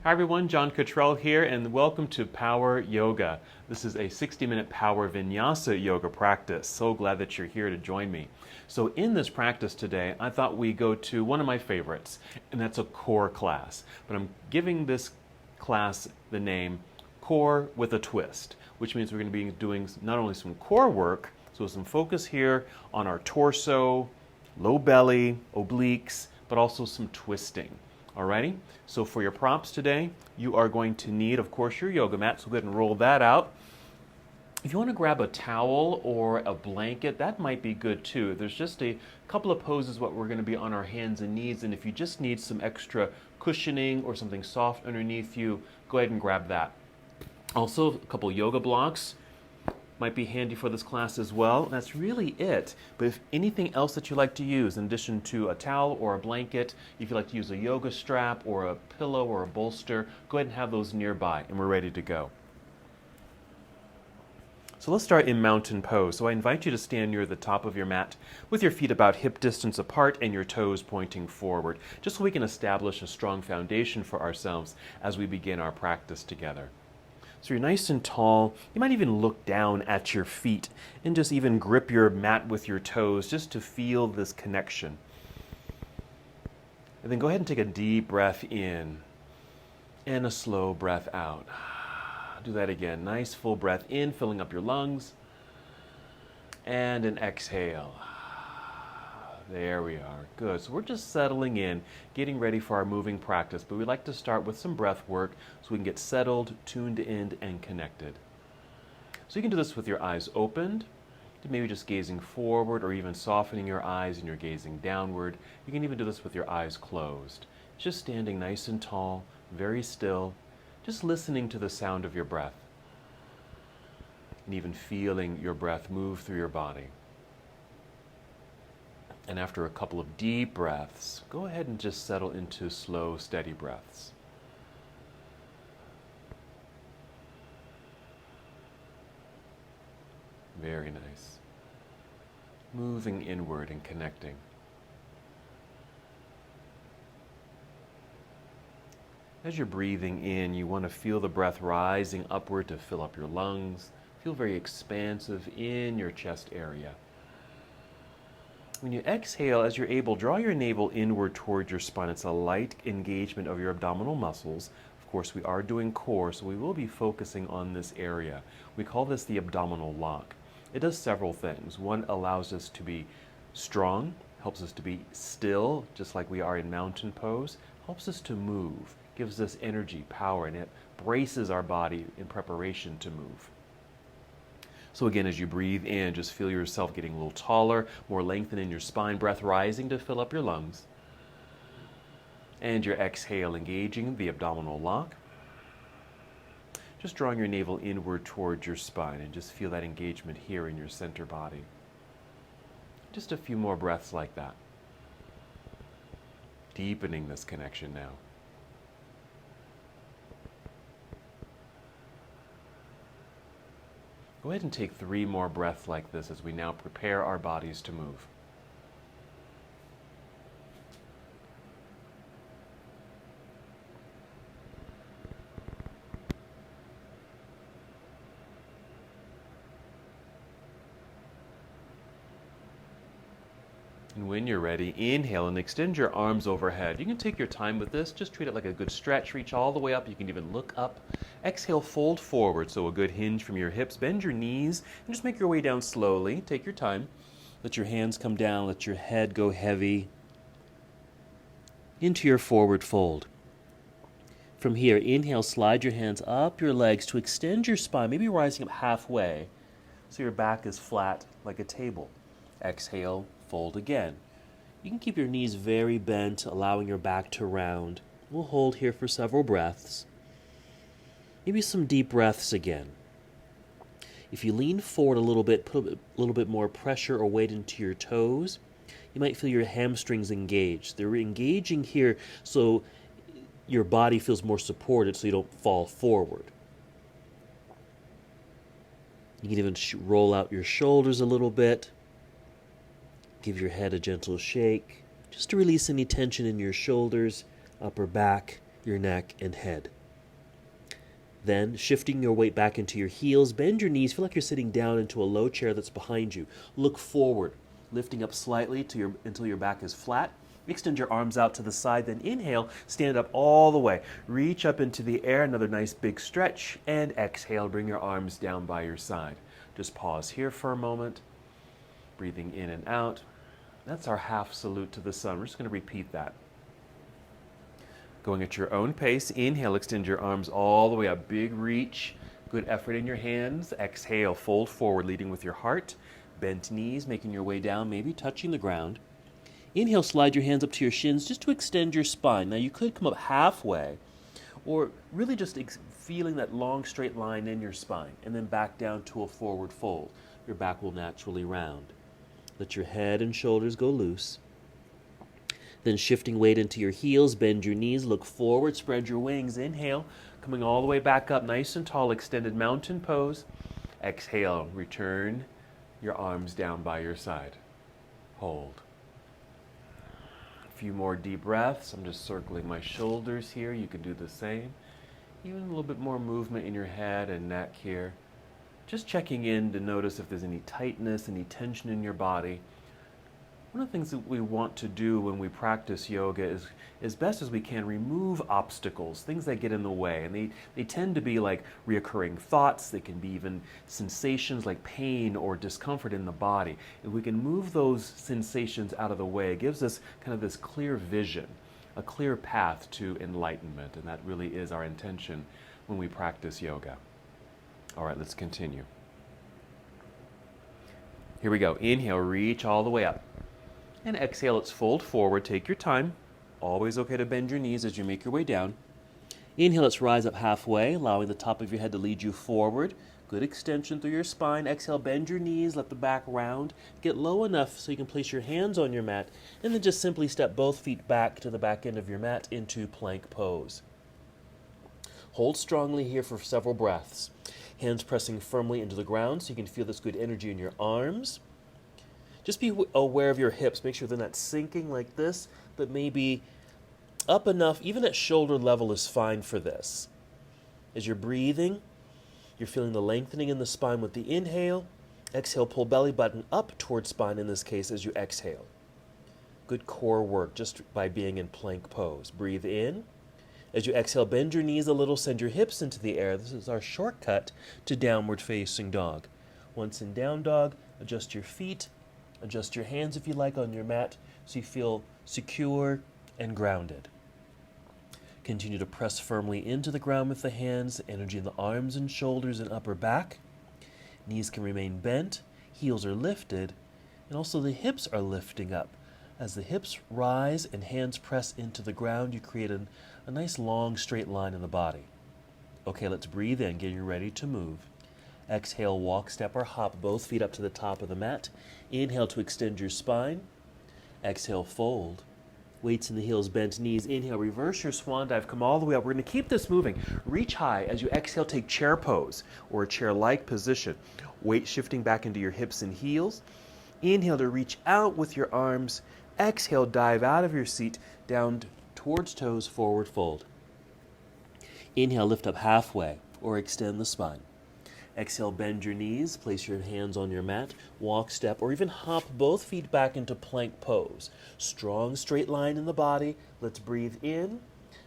Hi everyone, John Cottrell here, and welcome to Power Yoga. This is a 60-minute power vinyasa yoga practice. So glad that you're here to join me. So in this practice today, I thought we go to one of my favorites, and that's a core class. But I'm giving this class the name Core with a Twist, which means we're going to be doing not only some core work, so some focus here on our torso, low belly, obliques, but also some twisting. Alrighty, so for your props today, you are going to need, of course, your yoga mat, so go ahead and roll that out. If you want to grab a towel or a blanket, that might be good too. There's just a couple of poses what we're going to be on our hands and knees, and if you just need some extra cushioning or something soft underneath you, go ahead and grab that. Also, a couple yoga blocks might be handy for this class as well. That's really it. But if anything else that you like to use, in addition to a towel or a blanket, if you like to use a yoga strap or a pillow or a bolster, go ahead and have those nearby, and we're ready to go. So let's start in mountain pose. So I invite you to stand near the top of your mat with your feet about hip distance apart and your toes pointing forward, just so we can establish a strong foundation for ourselves as we begin our practice together. So you're nice and tall. You might even look down at your feet and just even grip your mat with your toes just to feel this connection. And then go ahead and take a deep breath in and a slow breath out. Do that again. Nice full breath in, filling up your lungs. And an exhale. There we are. Good. So we're just settling in, getting ready for our moving practice, but we like to start with some breath work so we can get settled, tuned in, and connected. So you can do this with your eyes opened, maybe just gazing forward or even softening your eyes and you're gazing downward. You can even do this with your eyes closed. Just standing nice and tall, very still, just listening to the sound of your breath and even feeling your breath move through your body. And after a couple of deep breaths, go ahead and just settle into slow, steady breaths. Very nice. Moving inward and connecting. As you're breathing in, you want to feel the breath rising upward to fill up your lungs. Feel very expansive in your chest area. When you exhale, as you're able, draw your navel inward toward your spine. It's a light engagement of your abdominal muscles. Of course, we are doing core, so we will be focusing on this area. We call this the abdominal lock. It does several things. One, allows us to be strong, helps us to be still, just like we are in mountain pose, helps us to move, gives us energy, power, and it braces our body in preparation to move. So again, as you breathe in, just feel yourself getting a little taller, more lengthen in your spine, breath rising to fill up your lungs. And your exhale, engaging the abdominal lock. Just drawing your navel inward towards your spine and just feel that engagement here in your center body. Just a few more breaths like that. Deepening this connection now. Go ahead and take 3 more breaths like this as we now prepare our bodies to move. And when you're ready, inhale and extend your arms overhead. You can take your time with this. Just treat it like a good stretch. Reach all the way up. You can even look up. Exhale, fold forward, so a good hinge from your hips. Bend your knees and just make your way down slowly. Take your time. Let your hands come down. Let your head go heavy into your forward fold. From here, inhale, slide your hands up your legs to extend your spine, maybe rising up halfway so your back is flat like a table. Exhale, fold again. You can keep your knees very bent, allowing your back to round. We'll hold here for several breaths. Maybe some deep breaths again. If you lean forward a little bit, put a little bit more pressure or weight into your toes, you might feel your hamstrings engaged. They're engaging here so your body feels more supported so you don't fall forward. You can even roll out your shoulders a little bit. Give your head a gentle shake, just to release any tension in your shoulders, upper back, your neck, and head. Then, shifting your weight back into your heels, bend your knees. Feel like you're sitting down into a low chair that's behind you. Look forward, lifting up slightly until your back is flat. Extend your arms out to the side, then inhale, stand up all the way. Reach up into the air, another nice big stretch, and exhale, bring your arms down by your side. Just pause here for a moment, breathing in and out. That's our half salute to the sun. We're just going to repeat that. Going at your own pace, inhale, extend your arms all the way up, big reach, good effort in your hands. Exhale, fold forward, leading with your heart, bent knees, making your way down, maybe touching the ground. Inhale, slide your hands up to your shins just to extend your spine. Now you could come up halfway, or really just feeling that long straight line in your spine, and then back down to a forward fold. Your back will naturally round. Let your head and shoulders go loose. Then shifting weight into your heels, bend your knees, look forward, spread your wings. Inhale, coming all the way back up, nice and tall, extended mountain pose. Exhale, return your arms down by your side. Hold. A few more deep breaths. I'm just circling my shoulders here. You can do the same. Even a little bit more movement in your head and neck here. Just checking in to notice if there's any tightness, any tension in your body. One of the things that we want to do when we practice yoga is, as best as we can, remove obstacles, things that get in the way. And they tend to be like reoccurring thoughts. They can be even sensations like pain or discomfort in the body. If we can move those sensations out of the way, it gives us kind of this clear vision, a clear path to enlightenment. And that really is our intention when we practice yoga. All right, let's continue. Here we go. Inhale, reach all the way up. And exhale, let's fold forward. Take your time. Always okay to bend your knees as you make your way down. Inhale, let's rise up halfway, allowing the top of your head to lead you forward. Good extension through your spine. Exhale, bend your knees, let the back round. Get low enough so you can place your hands on your mat, and then just simply step both feet back to the back end of your mat into plank pose. Hold strongly here for several breaths. Hands pressing firmly into the ground so you can feel this good energy in your arms. Just be aware of your hips. Make sure they're not sinking like this, but maybe up enough. Even at shoulder level is fine for this. As you're breathing, you're feeling the lengthening in the spine with the inhale. Exhale, pull belly button up towards spine in this case as you exhale. Good core work just by being in plank pose. Breathe in. As you exhale, bend your knees a little, send your hips into the air. This is our shortcut to downward facing dog. Once in down dog, adjust your feet. Adjust your hands if you like on your mat so you feel secure and grounded. Continue to press firmly into the ground with the hands, energy in the arms and shoulders and upper back. Knees can remain bent, heels are lifted, and also the hips are lifting up. As the hips rise and hands press into the ground, you create a nice long straight line in the body. Okay, let's breathe in, getting ready to move. Exhale, walk, step, or hop both feet up to the top of the mat. Inhale to extend your spine. Exhale, fold. Weights in the heels, bent knees. Inhale, reverse your swan dive. Come all the way up. We're going to keep this moving. Reach high. As you exhale, take chair pose or a chair-like position. Weight shifting back into your hips and heels. Inhale to reach out with your arms. Exhale, dive out of your seat, down towards toes, forward fold. Inhale, lift up halfway or extend the spine. Exhale, bend your knees, place your hands on your mat, walk, step, or even hop both feet back into plank pose. Strong straight line in the body. Let's breathe in.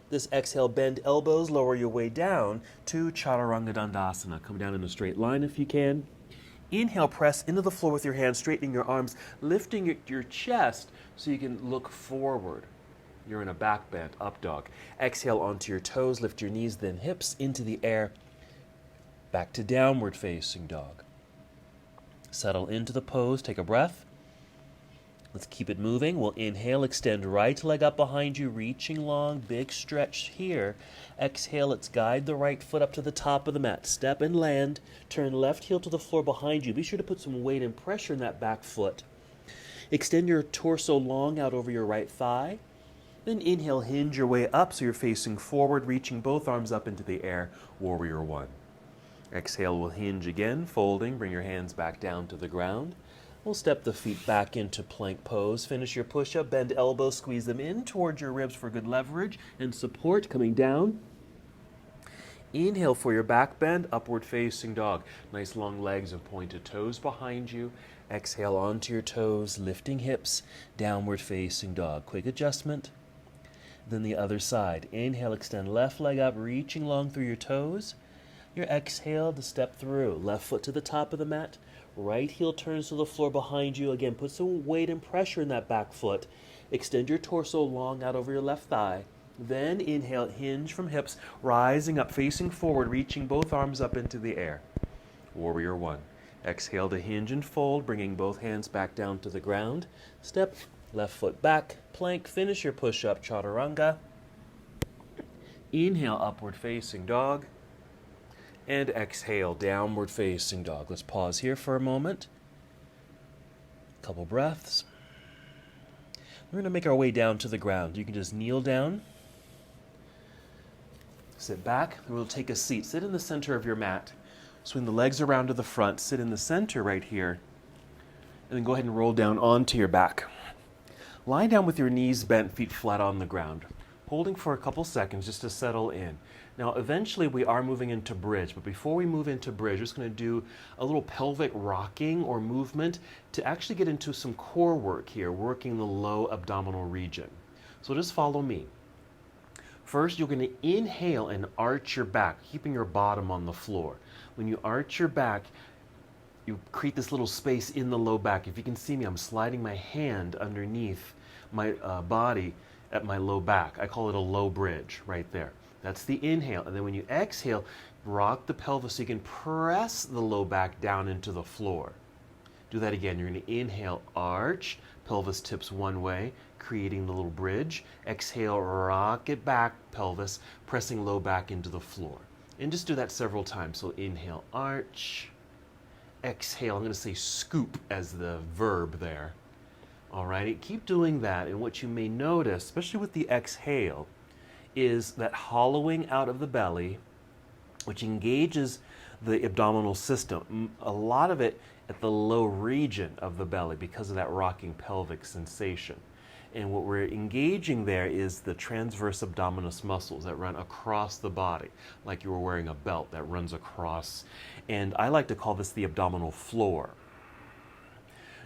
This exhale, bend elbows, lower your way down to Chaturanga Dandasana. Come down in a straight line if you can. Inhale, press into the floor with your hands, straightening your arms, lifting your chest so you can look forward. You're in a back bend, up dog. Exhale onto your toes, lift your knees, then hips into the air. Back to downward facing dog. Settle into the pose, take a breath. Let's keep it moving. We'll inhale, extend right leg up behind you, reaching long, big stretch here. Exhale, let's guide the right foot up to the top of the mat. Step and land. Turn left heel to the floor behind you. Be sure to put some weight and pressure in that back foot. Extend your torso long out over your right thigh. Then inhale, hinge your way up so you're facing forward, reaching both arms up into the air, warrior one. Exhale, we'll hinge again, folding, bring your hands back down to the ground. We'll step the feet back into plank pose. Finish your push-up, bend elbows, squeeze them in towards your ribs for good leverage and support, coming down. Inhale for your back bend, upward facing dog. Nice long legs and pointed toes behind you. Exhale onto your toes, lifting hips, downward facing dog. Quick adjustment. Then the other side. Inhale, extend left leg up, reaching long through your toes. Your exhale to step through. Left foot to the top of the mat. Right heel turns to the floor behind you. Again, put some weight and pressure in that back foot. Extend your torso long out over your left thigh. Then inhale, hinge from hips, rising up, facing forward, reaching both arms up into the air. Warrior one. Exhale to hinge and fold, bringing both hands back down to the ground. Step, left foot back, plank, finish your push-up, chaturanga. Inhale, upward facing dog. And exhale, downward facing dog. Let's pause here for a moment. Couple breaths. We're going to make our way down to the ground. You can just kneel down. Sit back, and we'll take a seat. Sit in the center of your mat. Swing the legs around to the front. Sit in the center right here. And then go ahead and roll down onto your back. Lie down with your knees bent, feet flat on the ground. Holding for a couple seconds just to settle in. Now, eventually we are moving into bridge, but before we move into bridge, we're just going to do a little pelvic rocking or movement to actually get into some core work here, working the low abdominal region. So just follow me. First, you're going to inhale and arch your back, keeping your bottom on the floor. When you arch your back, you create this little space in the low back. If you can see me, I'm sliding my hand underneath my body at my low back. I call it a low bridge right there. That's the inhale. And then when you exhale, rock the pelvis so you can press the low back down into the floor. Do that again. You're going to inhale, arch, pelvis tips one way, creating the little bridge. Exhale, rock it back, pelvis, pressing low back into the floor. And just do that several times. So inhale, arch. Exhale, I'm going to say scoop as the verb there. All right, keep doing that. And what you may notice, especially with the exhale, is that hollowing out of the belly, which engages the abdominal system. A lot of it at the low region of the belly because of that rocking pelvic sensation. And what we're engaging there is the transverse abdominis muscles that run across the body, like you were wearing a belt that runs across. And I like to call this the abdominal floor.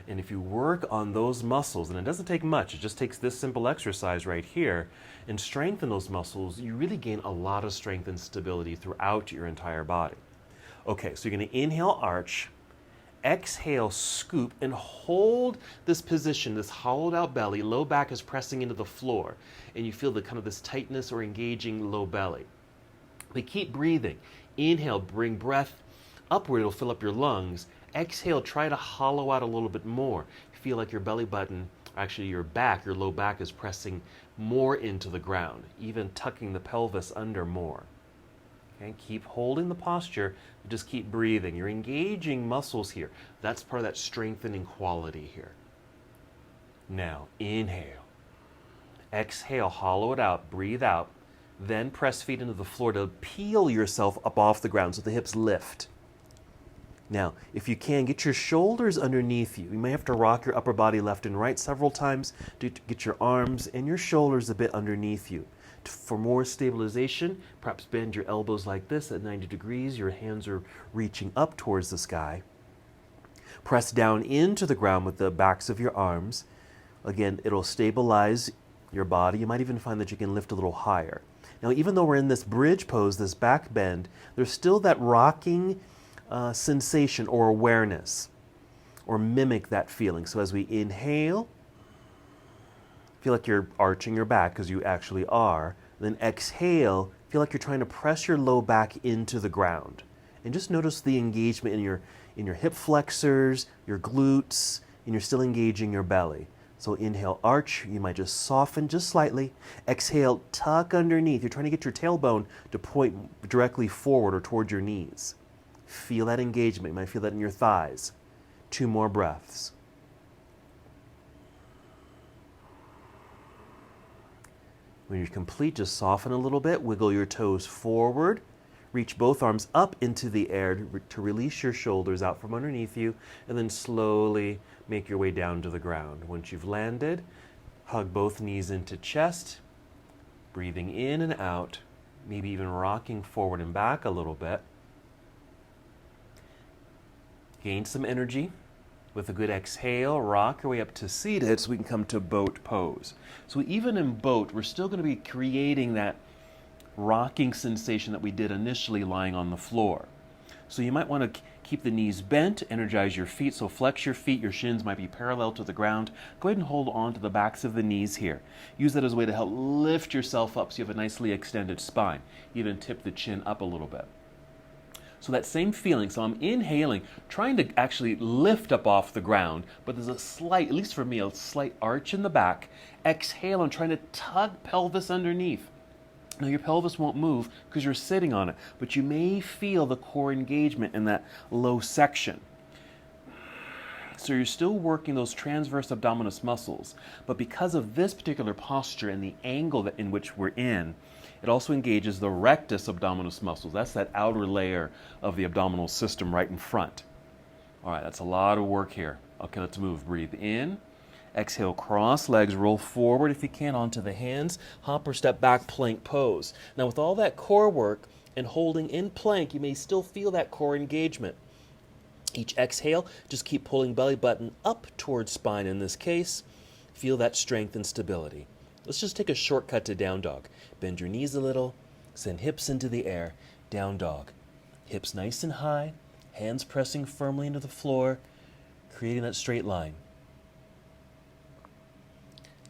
And if you work on those muscles, and it doesn't take much, it just takes this simple exercise right here, and strengthen those muscles, you really gain a lot of strength and stability throughout your entire body. Okay, so you're going to inhale, arch, exhale, scoop, and hold this position, this hollowed out belly. Low back is pressing into the floor, and you feel the kind of this tightness or engaging low belly. But keep breathing. Inhale, bring breath upward, it'll fill up your lungs. Exhale, try to hollow out a little bit more. Feel like your belly button, actually your back, your low back is pressing more into the ground, even tucking the pelvis under more. Okay, keep holding the posture, just keep breathing. You're engaging muscles here. That's part of that strengthening quality here. Now, inhale. Exhale, hollow it out, breathe out. Then press feet into the floor to peel yourself up off the ground so the hips lift. Now, if you can, get your shoulders underneath you. You may have to rock your upper body left and right several times to get your arms and your shoulders a bit underneath you. For more stabilization, perhaps bend your elbows like this at 90 degrees. Your hands are reaching up towards the sky. Press down into the ground with the backs of your arms. Again, it'll stabilize your body. You might even find that you can lift a little higher. Now, even though we're in this bridge pose, this back bend, there's still that rocking sensation or awareness, or mimic that feeling. So as we inhale, feel like you're arching your back because you actually are. Then exhale, feel like you're trying to press your low back into the ground. And just notice the engagement in your hip flexors, your glutes, and you're still engaging your belly. So inhale, arch. You might just soften just slightly. Exhale, tuck underneath. You're trying to get your tailbone to point directly forward or towards your knees. Feel that engagement. You might feel that in your thighs. 2 more breaths. When you're complete, just soften a little bit. Wiggle your toes forward. Reach both arms up into the air to release your shoulders out from underneath you, and then slowly make your way down to the ground. Once you've landed, hug both knees into chest, breathing in and out. maybe even rocking forward and back a little bit. Gain some energy. With a good exhale, rock your way up to seated so we can come to boat pose. So even in boat, we're still going to be creating that rocking sensation that we did initially lying on the floor. So you might want to keep the knees bent, energize your feet. So flex your feet, your shins might be parallel to the ground. Go ahead and hold on to the backs of the knees here. Use that as a way to help lift yourself up so you have a nicely extended spine. Even tip the chin up a little bit. So that same feeling, so I'm inhaling, trying to actually lift up off the ground, but there's a slight, at least for me, a slight arch in the back. Exhale, I'm trying to tug pelvis underneath. Now your pelvis won't move because you're sitting on it, but you may feel the core engagement in that low section. So you're still working those transverse abdominis muscles, but because of this particular posture and the angle in which we're in, it also engages the rectus abdominis muscles. That's that outer layer of the abdominal system right in front. All right, that's a lot of work here. Okay, let's move. Breathe in. Exhale, cross legs, roll forward if you can onto the hands. Hop or step back, plank pose. Now with all that core work and holding in plank, you may still feel that core engagement. Each exhale, just keep pulling belly button up towards spine in this case. Feel that strength and stability. Let's just take a shortcut to down dog. Bend your knees a little, send hips into the air, down dog. Hips nice and high, hands pressing firmly into the floor, creating that straight line.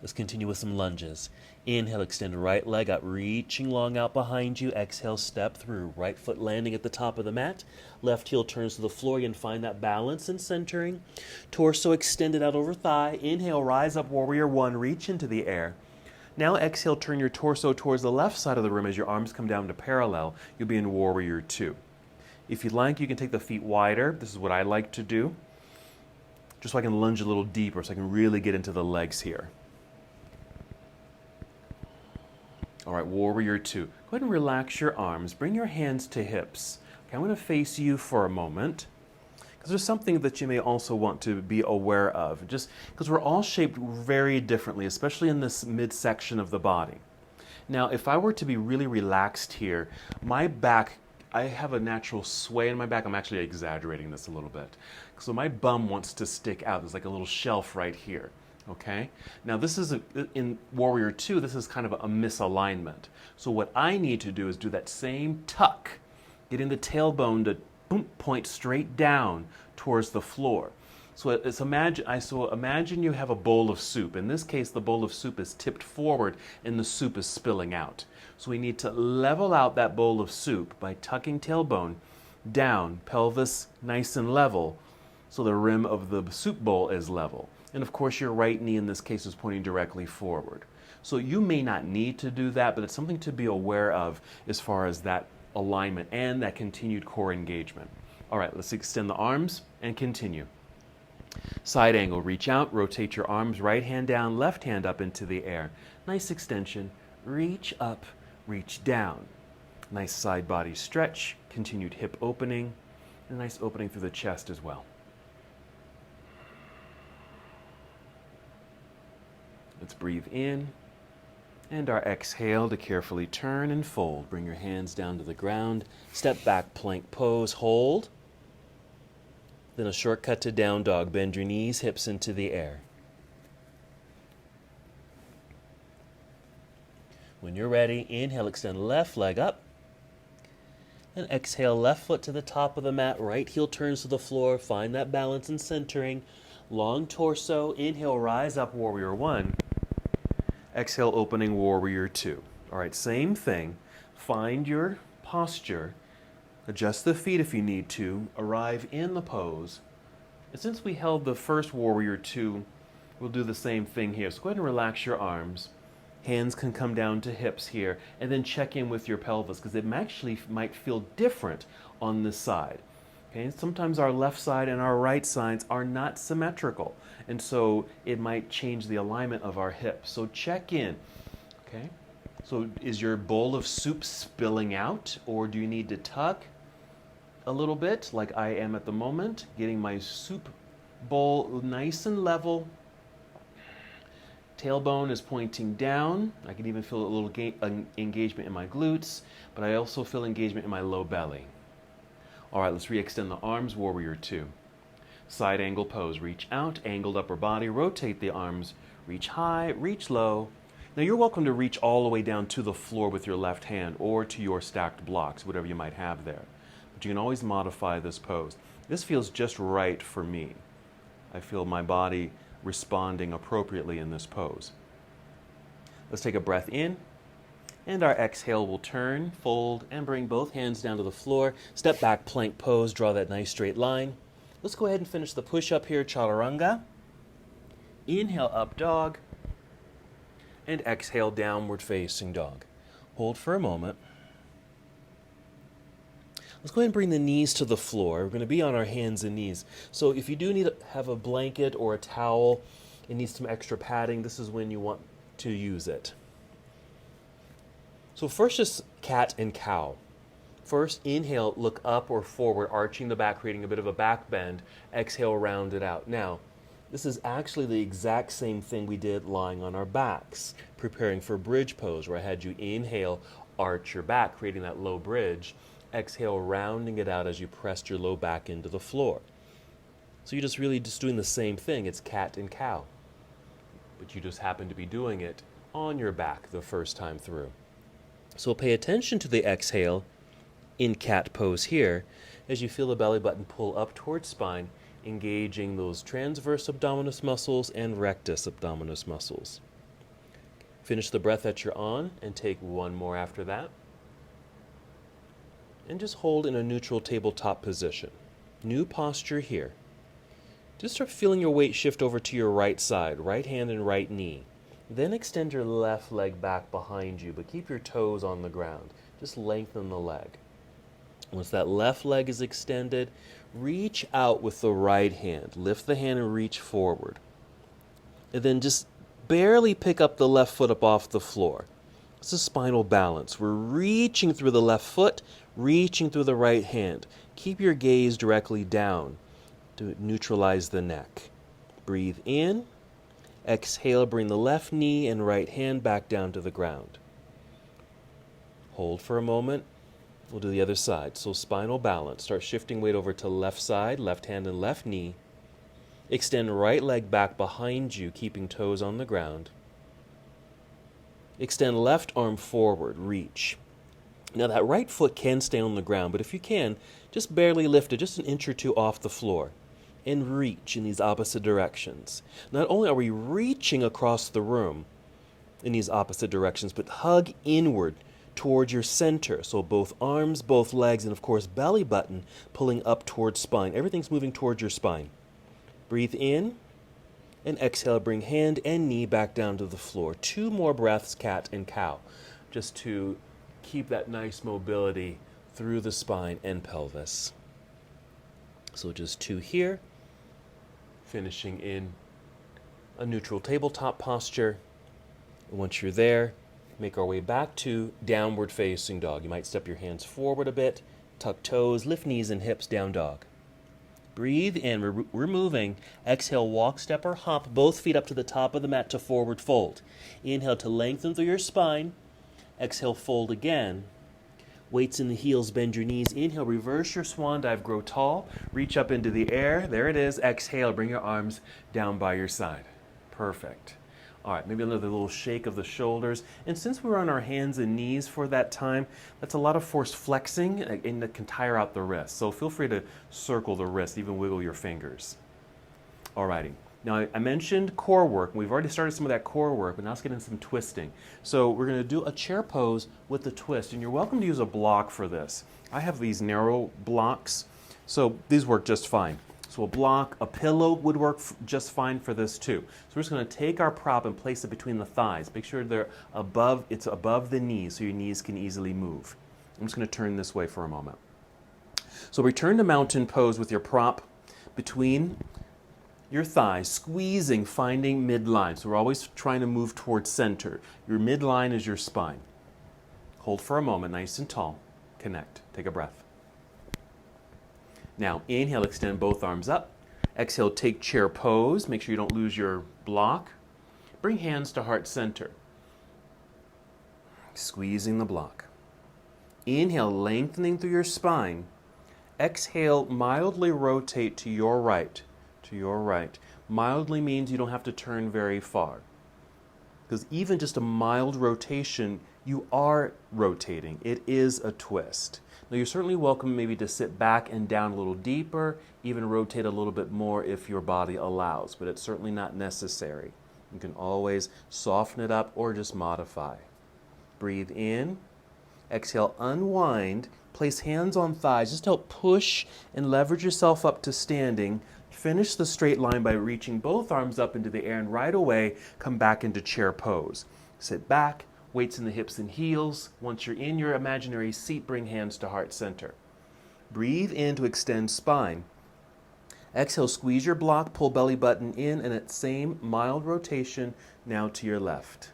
Let's continue with some lunges. Inhale, extend right leg up, reaching long out behind you. Exhale, step through. Right foot landing at the top of the mat. Left heel turns to the floor. You can find that balance and centering. Torso extended out over thigh. Inhale, rise up, warrior one. Reach into the air. Now exhale, turn your torso towards the left side of the room as your arms come down to parallel. You'll be in warrior two. If you'd like, you can take the feet wider. This is what I like to do, just so I can lunge a little deeper, so I can really get into the legs here. All right, warrior two. Go ahead and relax your arms. Bring your hands to hips. Okay, I'm going to face you for a moment, because there's something that you may also want to be aware of, just because we're all shaped very differently, especially in this midsection of the body. Now, if I were to be really relaxed here, my back, I have a natural sway in my back. I'm actually exaggerating this a little bit. So my bum wants to stick out. There's like a little shelf right here. Okay? Now this is, in warrior two, this is kind of a misalignment. So what I need to do is do that same tuck, getting the tailbone to point straight down towards the floor. So imagine you have a bowl of soup. In this case, the bowl of soup is tipped forward and the soup is spilling out. So we need to level out that bowl of soup by tucking tailbone down, pelvis nice and level, so the rim of the soup bowl is level. And of course, your right knee in this case is pointing directly forward. So you may not need to do that, but it's something to be aware of as far as that alignment and that continued core engagement. All right, let's extend the arms and continue. Side angle, reach out, rotate your arms, right hand down, left hand up into the air. Nice extension, reach up, reach down. Nice side body stretch, continued hip opening, and a nice opening through the chest as well. Let's breathe in, and our exhale to carefully turn and fold. Bring your hands down to the ground, step back, plank pose, hold. Then a shortcut to down dog. Bend your knees, hips into the air. When you're ready, inhale, extend left leg up. And exhale, left foot to the top of the mat, right heel turns to the floor. Find that balance and centering. Long torso, inhale, rise up, warrior one. Exhale, opening, warrior two. All right, same thing. Find your posture. Adjust the feet if you need to. Arrive in the pose. And since we held the first warrior two, we'll do the same thing here. So go ahead and relax your arms. Hands can come down to hips here. And then check in with your pelvis, because it actually might feel different on this side. Okay? Sometimes our left side and our right sides are not symmetrical. And so it might change the alignment of our hips. So check in. Okay? So is your bowl of soup spilling out, or do you need to tuck a little bit like I am at the moment? Getting my soup bowl nice and level. Tailbone is pointing down. I can even feel a little engagement in my glutes, but I also feel engagement in my low belly. All right, let's re-extend the arms, warrior two. Side angle pose, reach out, angled upper body, rotate the arms, reach high, reach low. Now you're welcome to reach all the way down to the floor with your left hand or to your stacked blocks, whatever you might have there. But you can always modify this pose. This feels just right for me. I feel my body responding appropriately in this pose. Let's take a breath in, and our exhale will turn, fold, and bring both hands down to the floor. Step back, plank pose, draw that nice straight line. Let's go ahead and finish the push-up here, chaturanga. Inhale, up dog, and exhale, downward facing dog. Hold for a moment. Let's go ahead and bring the knees to the floor. We're going to be on our hands and knees. So if you do need to have a blanket or a towel, it needs some extra padding, this is when you want to use it. So first, just cat and cow. First, inhale, look up or forward, arching the back, creating a bit of a back bend. Exhale, round it out. Now, this is actually the exact same thing we did lying on our backs, preparing for bridge pose, where I had you inhale, arch your back, creating that low bridge. Exhale, rounding it out as you pressed your low back into the floor. So you're just really just doing the same thing. It's cat and cow. But you just happen to be doing it on your back the first time through. So pay attention to the exhale in cat pose here as you feel the belly button pull up towards spine, engaging those transverse abdominis muscles and rectus abdominis muscles. Finish the breath that you're on and take one more after that. And just hold in a neutral tabletop position. New posture here. Just start feeling your weight shift over to your right side, right hand and right knee. Then extend your left leg back behind you, but keep your toes on the ground. Just lengthen the leg. Once that left leg is extended, reach out with the right hand. Lift the hand and reach forward. And then just barely pick up the left foot up off the floor. It's a spinal balance. We're reaching through the left foot, reaching through the right hand. Keep your gaze directly down to neutralize the neck. Breathe in. Exhale, bring the left knee and right hand back down to the ground. Hold for a moment. We'll do the other side. So spinal balance. Start shifting weight over to left side, left hand and left knee. Extend right leg back behind you, keeping toes on the ground. Extend left arm forward, reach. Now that right foot can stay on the ground, but if you can, just barely lift it, just an inch or two off the floor, and reach in these opposite directions. Not only are we reaching across the room in these opposite directions, but hug inward towards your center. So both arms, both legs, and of course belly button pulling up towards spine. Everything's moving towards your spine. Breathe in. And exhale, bring hand and knee back down to the floor. 2 more breaths, cat and cow, just to keep that nice mobility through the spine and pelvis. So just 2 here, finishing in a neutral tabletop posture. And once you're there, make our way back to downward facing dog. You might step your hands forward a bit, tuck toes, lift knees and hips, down dog. Breathe in, we're moving. Exhale, walk, step, or hop, both feet up to the top of the mat to forward fold. Inhale to lengthen through your spine. Exhale, fold again. Weights in the heels, bend your knees. Inhale, reverse your swan dive, grow tall. Reach up into the air. There it is. Exhale, bring your arms down by your side. Perfect. All right, maybe another little shake of the shoulders. And since we're on our hands and knees for that time, that's a lot of forced flexing, and that can tire out the wrists. So feel free to circle the wrist, even wiggle your fingers. All righty. Now, I mentioned core work. We've already started some of that core work, but now let's get into some twisting. So we're going to do a chair pose with the twist, and you're welcome to use a block for this. I have these narrow blocks, so these work just fine. So a block, a pillow would work just fine for this too. So we're just going to take our prop and place it between the thighs. Make sure it's above the knees so your knees can easily move. I'm just going to turn this way for a moment. So return to mountain pose with your prop between your thighs, squeezing, finding midline. So we're always trying to move towards center. Your midline is your spine. Hold for a moment, nice and tall. Connect. Take a breath. Now, inhale, extend both arms up. Exhale, take chair pose. Make sure you don't lose your block. Bring hands to heart center. Squeezing the block. Inhale, lengthening through your spine. Exhale, mildly rotate to your right. To your right. Mildly means you don't have to turn very far. Because even just a mild rotation, you are rotating. It is a twist. Now you're certainly welcome maybe to sit back and down a little deeper, even rotate a little bit more if your body allows, but it's certainly not necessary. You can always soften it up or just modify. Breathe in. Exhale, unwind. Place hands on thighs. Just help push and leverage yourself up to standing. Finish the straight line by reaching both arms up into the air, and right away come back into chair pose. Sit back, weights in the hips and heels. Once you're in your imaginary seat, bring hands to heart center. Breathe in to extend spine. Exhale, squeeze your block, pull belly button in, and at same mild rotation, now to your left.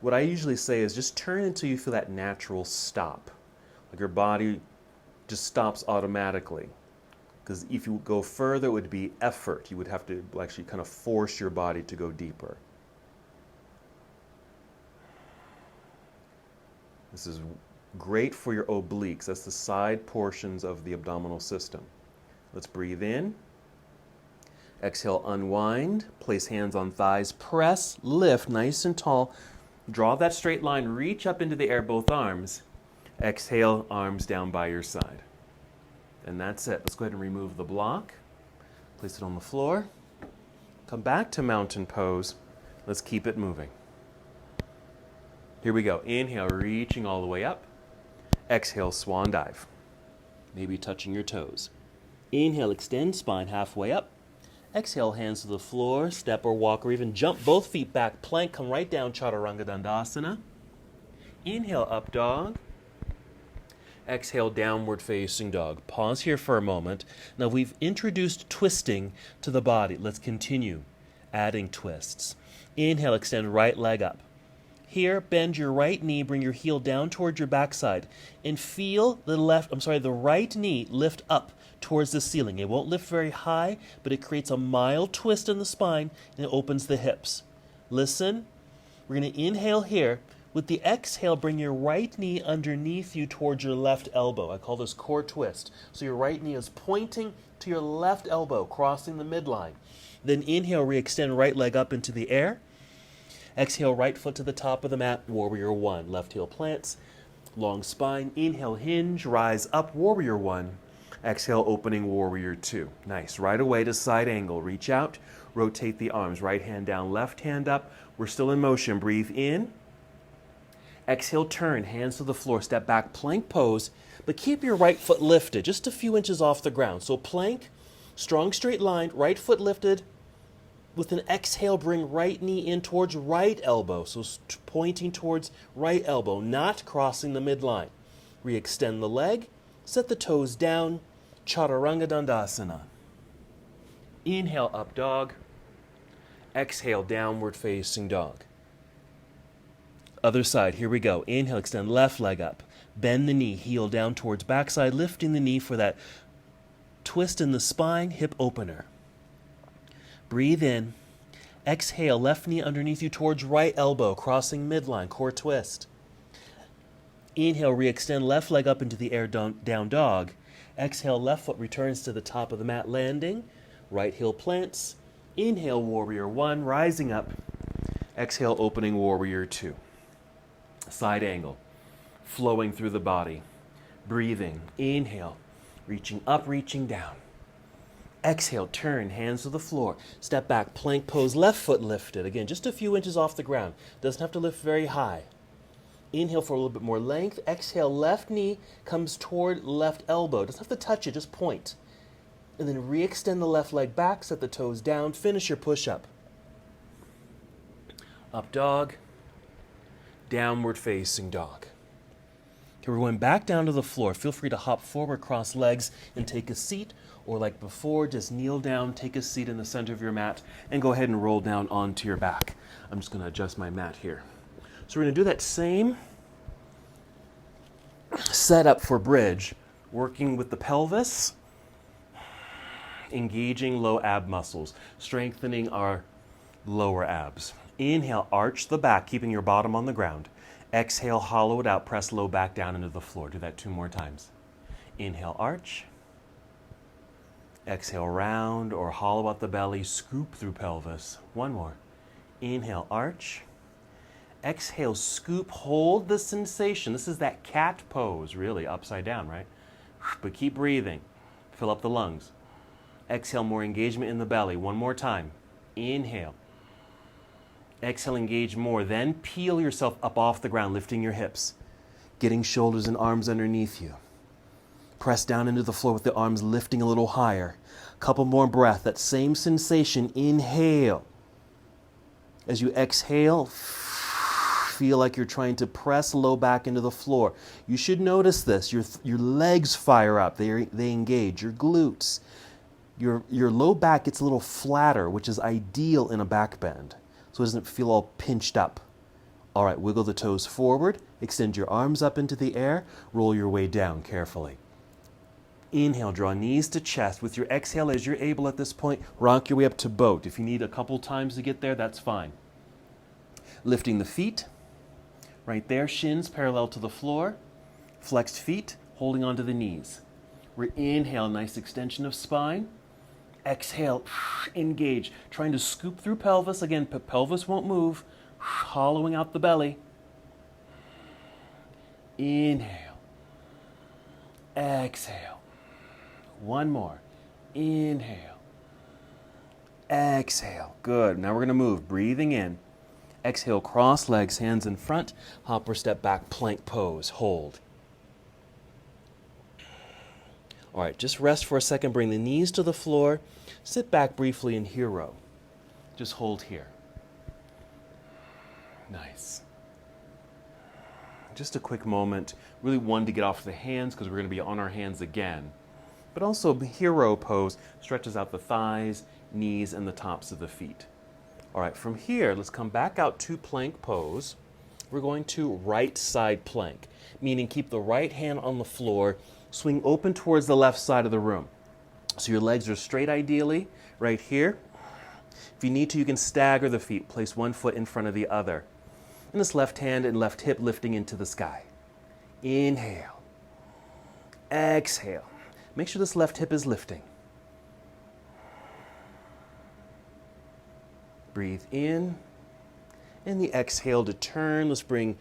What I usually say is just turn until you feel that natural stop. Like your body just stops automatically. Because if you go further, it would be effort. You would have to actually kind of force your body to go deeper. This is great for your obliques. That's the side portions of the abdominal system. Let's breathe in. Exhale, unwind. Place hands on thighs. Press, lift, nice and tall. Draw that straight line. Reach up into the air, both arms. Exhale, arms down by your side. And that's it. Let's go ahead and remove the block. Place it on the floor. Come back to mountain pose. Let's keep it moving. Here we go. Inhale, reaching all the way up. Exhale, swan dive. Maybe touching your toes. Inhale, extend spine halfway up. Exhale, hands to the floor, step or walk or even jump both feet back, plank, come right down, Chaturanga Dandasana. Inhale, up dog. Exhale, downward facing dog. Pause here for a moment. Now we've introduced twisting to the body. Let's continue adding twists. Inhale, extend right leg up. Here, bend your right knee, bring your heel down towards your backside, and feel the right knee lift up towards the ceiling. It won't lift very high, but it creates a mild twist in the spine and it opens the hips. Listen, we're going to inhale here. With the exhale, bring your right knee underneath you towards your left elbow. I call this core twist. So your right knee is pointing to your left elbow, crossing the midline. Then inhale, re-extend right leg up into the air. Exhale, right foot to the top of the mat, warrior one. Left heel plants, long spine. Inhale, hinge, rise up, warrior one. Exhale, opening warrior two. Nice. Right away to side angle. Reach out, rotate the arms. Right hand down, left hand up. We're still in motion. Breathe in. Exhale, turn, hands to the floor. Step back, plank pose, but keep your right foot lifted, just a few inches off the ground. So plank, strong straight line, right foot lifted. With an exhale, bring right knee in towards right elbow. So pointing towards right elbow, not crossing the midline. Re-extend the leg, set the toes down, Chaturanga Dandasana. Inhale, up dog. Exhale, downward facing dog. Other side, here we go. Inhale, extend left leg up. Bend the knee, heel down towards backside, lifting the knee for that twist in the spine, hip opener. Breathe in. Exhale, left knee underneath you towards right elbow, crossing midline, core twist. Inhale, re-extend left leg up into the air, down dog. Exhale, left foot returns to the top of the mat, landing. Right heel plants. Inhale, warrior one, rising up. Exhale, opening warrior two. Side angle, flowing through the body. Breathing. Inhale, reaching up, reaching down. Exhale, turn, hands to the floor. Step back, plank pose, left foot lifted. Again, just a few inches off the ground. Doesn't have to lift very high. Inhale for a little bit more length. Exhale, left knee comes toward left elbow. Doesn't have to touch it, just point. And then re-extend the left leg back, set the toes down, finish your push-up. Up dog, downward facing dog. Okay, we're going back down to the floor. Feel free to hop forward, cross legs, and take a seat. Or like before, just kneel down, take a seat in the center of your mat, and go ahead and roll down onto your back. I'm just going to adjust my mat here. So we're going to do that same setup for bridge, working with the pelvis, engaging low ab muscles, strengthening our lower abs. Inhale, arch the back, keeping your bottom on the ground. Exhale, hollow it out, press low back down into the floor. Do that 2 more times. Inhale, arch. Exhale, round or hollow out the belly, scoop through pelvis. 1 more. Inhale, arch. Exhale, scoop, hold the sensation. This is that cat pose, really, upside down, right? But keep breathing. Fill up the lungs. Exhale, more engagement in the belly. 1 more time. Inhale. Exhale, engage more. Then peel yourself up off the ground, lifting your hips, getting shoulders and arms underneath you. Press down into the floor with the arms lifting a little higher. Couple more breath. That same sensation. Inhale. As you exhale, feel like you're trying to press low back into the floor. You should notice this. Your legs fire up. They engage. Your glutes. Your low back gets a little flatter, which is ideal in a back bend, so it doesn't feel all pinched up. All right, wiggle the toes forward. Extend your arms up into the air. Roll your way down carefully. Inhale, draw knees to chest. With your exhale, as you're able at this point, rock your way up to boat. If you need a couple times to get there, that's fine. Lifting the feet. Right there, shins parallel to the floor. Flexed feet, holding onto the knees. We're inhale, nice extension of spine. Exhale, engage. Trying to scoop through pelvis. Again, pelvis won't move. Hollowing out the belly. Inhale. Exhale. 1 more. Inhale. Exhale. Good. Now we're going to move. Breathing in. Exhale, cross legs, hands in front. Hop or step back, plank pose. Hold. All right, just rest for a second. Bring the knees to the floor. Sit back briefly in hero. Just hold here. Nice. Just a quick moment. Really one to get off the hands because we're going to be on our hands again. But also hero pose stretches out the thighs, knees, and the tops of the feet. All right, from here, let's come back out to plank pose. We're going to right side plank, meaning keep the right hand on the floor, swing open towards the left side of the room. So your legs are straight ideally, right here. If you need to, you can stagger the feet. Place 1 foot in front of the other. And this left hand and left hip lifting into the sky. Inhale. Exhale. Make sure this left hip is lifting. Breathe in. And the exhale to turn. Let's bring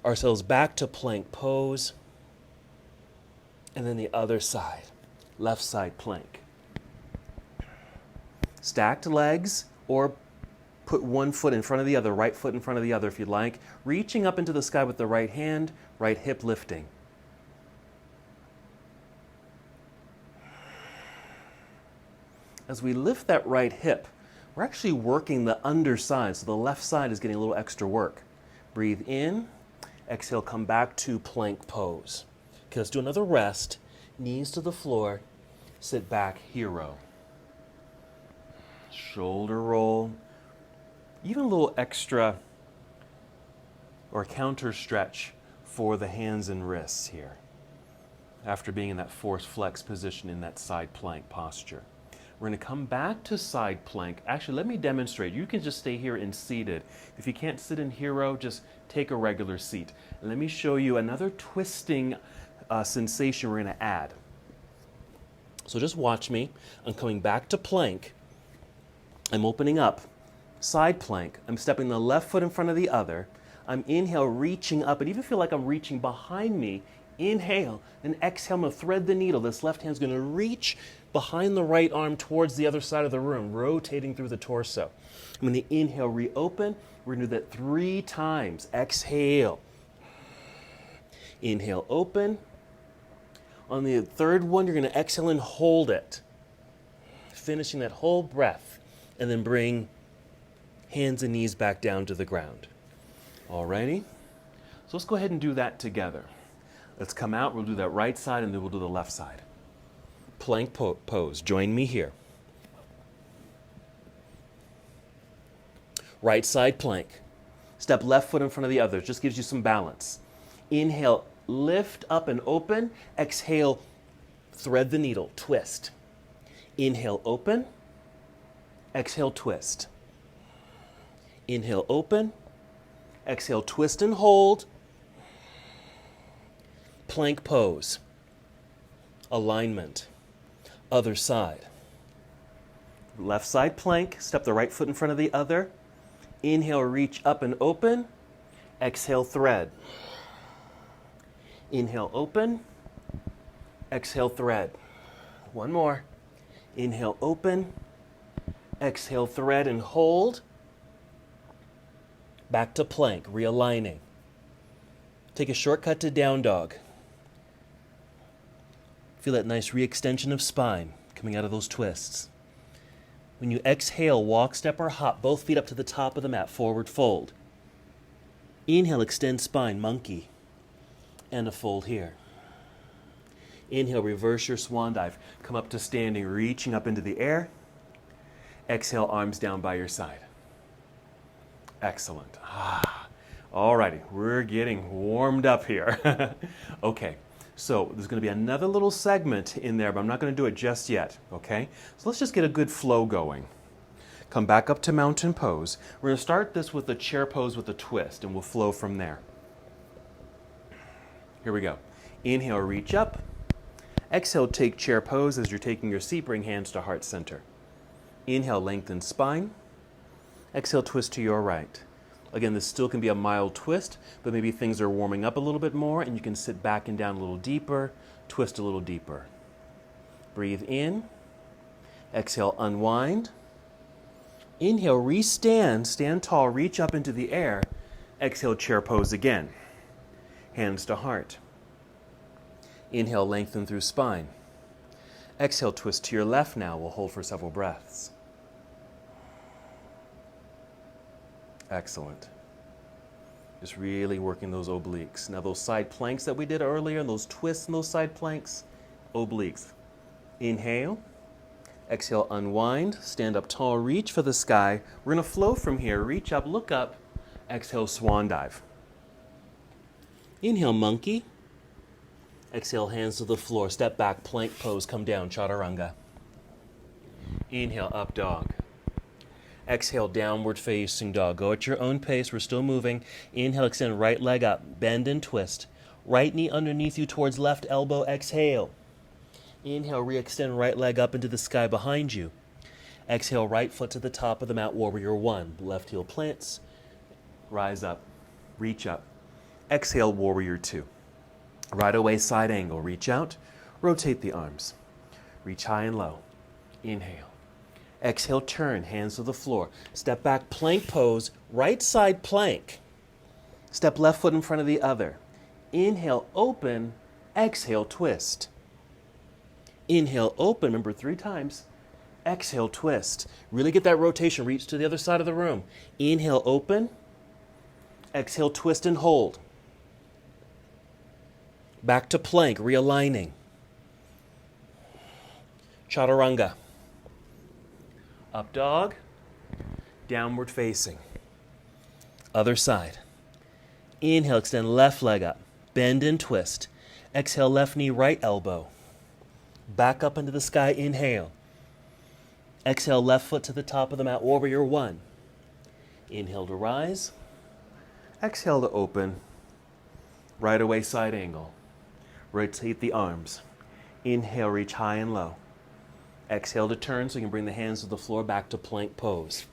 ourselves back to plank pose. And then the other side, left side plank. Stacked legs, or put 1 foot in front of the other, right foot in front of the other if you'd like. Reaching up into the sky with the right hand, right hip lifting. As we lift that right hip, we're actually working the underside, so the left side is getting a little extra work. Breathe in, exhale, come back to plank pose. Okay, let's do another rest. Knees to the floor. Sit back, hero. Shoulder roll. Even a little extra or counter stretch for the hands and wrists here. After being in that forced flex position in that side plank posture. We're going to come back to side plank. Actually, let me demonstrate. You can just stay here in seated. If you can't sit in hero, just take a regular seat. And let me show you another twisting sensation we're going to add. So just watch me. I'm coming back to plank. I'm opening up. Side plank. I'm stepping the left foot in front of the other. I'm inhale, reaching up, and even feel like I'm reaching behind me. Inhale, then exhale, I'm going to thread the needle. This left hand's going to reach behind the right arm towards the other side of the room, rotating through the torso. And when the inhale, reopen, we're going to do that 3 times. Exhale. Inhale, open. On the third one, you're going to exhale and hold it. Finishing that whole breath. And then bring hands and knees back down to the ground. Alrighty? So let's go ahead and do that together. Let's come out, we'll do that right side, and then we'll do the left side. Plank pose. Join me here. Right side plank. Step left foot in front of the other. Just gives you some balance. Inhale, lift up and open. Exhale, thread the needle, twist. Inhale, open. Exhale, twist. Inhale, open. Exhale, twist and hold. Plank pose. Alignment. Other side. Left side plank. Step the right foot in front of the other. Inhale, reach up and open. Exhale, thread. Inhale, open. Exhale, thread. One more. Inhale, open. Exhale, thread and hold. Back to plank, realigning. Take a shortcut to down dog. Feel that nice re-extension of spine coming out of those twists. When you exhale, walk, step, or hop, both feet up to the top of the mat, forward fold. Inhale, extend spine, monkey, and a fold here. Inhale, reverse your swan dive. Come up to standing, reaching up into the air. Exhale, arms down by your side. Excellent. All righty, we're getting warmed up here. Okay, so there's going to be another little segment in there, but I'm not going to do it just yet, okay? So let's just get a good flow going. Come back up to mountain pose. We're going to start this with a chair pose with a twist, and we'll flow from there. Here we go. Inhale, reach up. Exhale, take chair pose. As you're taking your seat, bring hands to heart center. Inhale, lengthen spine. Exhale, twist to your right. Again, this still can be a mild twist, but maybe things are warming up a little bit more, and you can sit back and down a little deeper, twist a little deeper. Breathe in. Exhale, unwind. Inhale, re-stand, stand tall, reach up into the air. Exhale, chair pose again. Hands to heart. Inhale, lengthen through spine. Exhale, twist to your left now. We'll hold for several breaths. Excellent. Just really working those obliques. Now those side planks that we did earlier, and those twists in those side planks, obliques. Inhale. Exhale, unwind. Stand up tall, reach for the sky. We're going to flow from here. Reach up, look up. Exhale, swan dive. Inhale, monkey. Exhale, hands to the floor. Step back, plank pose, come down, chaturanga. Inhale, up dog. Exhale, downward facing dog. Go at your own pace. We're still moving. Inhale, extend right leg up. Bend and twist. Right knee underneath you towards left elbow. Exhale. Inhale, re-extend right leg up into the sky behind you. Exhale, right foot to the top of the mat, warrior one. Left heel plants. Rise up. Reach up. Exhale, warrior two. Right away, side angle. Reach out. Rotate the arms. Reach high and low. Inhale. Exhale, turn, hands to the floor. Step back, plank pose, right side plank. Step left foot in front of the other. Inhale, open. Exhale, twist. Inhale, open. Remember, 3 times. Exhale, twist. Really get that rotation. Reach to the other side of the room. Inhale, open. Exhale, twist and hold. Back to plank, realigning. Chaturanga. Up dog, downward facing. Other side. Inhale, extend left leg up. Bend and twist. Exhale, left knee, right elbow. Back up into the sky, inhale. Exhale, left foot to the top of the mat, warrior one. Inhale to rise. Exhale to open. Right away, side angle. Rotate the arms. Inhale, reach high and low. Exhale to turn so you can bring the hands to the floor, back to plank pose.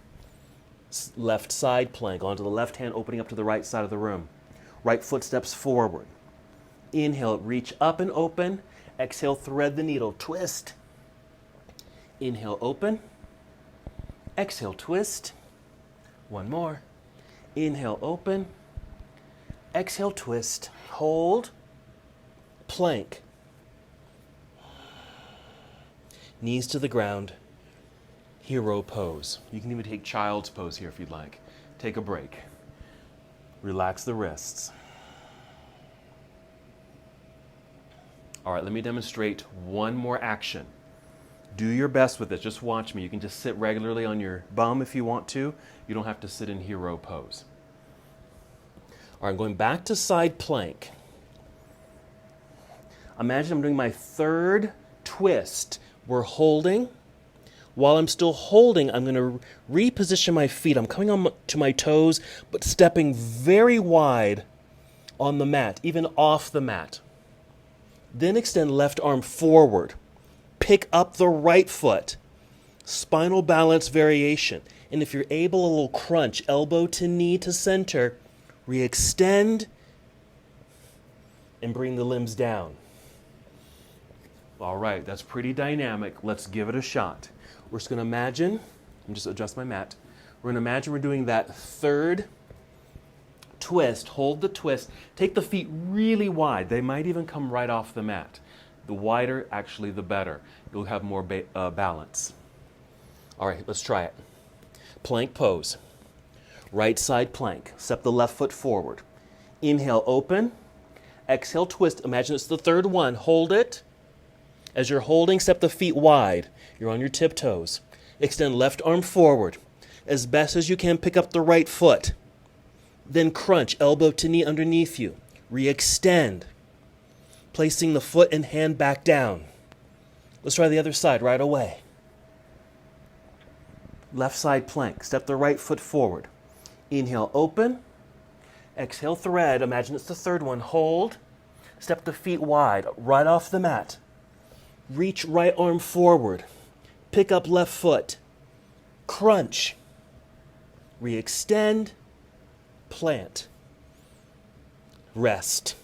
Left side plank, onto the left hand, opening up to the right side of the room. Right foot steps forward. Inhale, reach up and open. Exhale, thread the needle, twist. Inhale, open. Exhale, twist. One more. Inhale, open. Exhale, twist. Hold. Plank. Knees to the ground. Hero pose. You can even take child's pose here if you'd like. Take a break. Relax the wrists. All right, let me demonstrate one more action. Do your best with this. Just watch me. You can just sit regularly on your bum if you want to. You don't have to sit in hero pose. All right, I'm going back to side plank. Imagine I'm doing my third twist. We're holding. While I'm still holding, I'm going to reposition my feet. I'm coming on to my toes, but stepping very wide on the mat, even off the mat. Then extend left arm forward. Pick up the right foot. Spinal balance variation. And if you're able, a little crunch, elbow to knee to center. Re-extend and bring the limbs down. All right, that's pretty dynamic. Let's give it a shot. We're just going to imagine, let me just adjust my mat. We're going to imagine we're doing that third twist. Hold the twist. Take the feet really wide. They might even come right off the mat. The wider, actually, the better. You'll have more balance. All right, let's try it. Plank pose. Right side plank. Step the left foot forward. Inhale, open. Exhale, twist. Imagine it's the third one. Hold it. As you're holding, step the feet wide. You're on your tiptoes. Extend left arm forward. As best as you can, pick up the right foot. Then crunch, elbow to knee underneath you. Re-extend. Placing the foot and hand back down. Let's try the other side right away. Left side plank. Step the right foot forward. Inhale, open. Exhale, thread. Imagine it's the third one. Hold. Step the feet wide, right off the mat. Reach right arm forward. Pick up left foot. Crunch. Re-extend. Plant. Rest.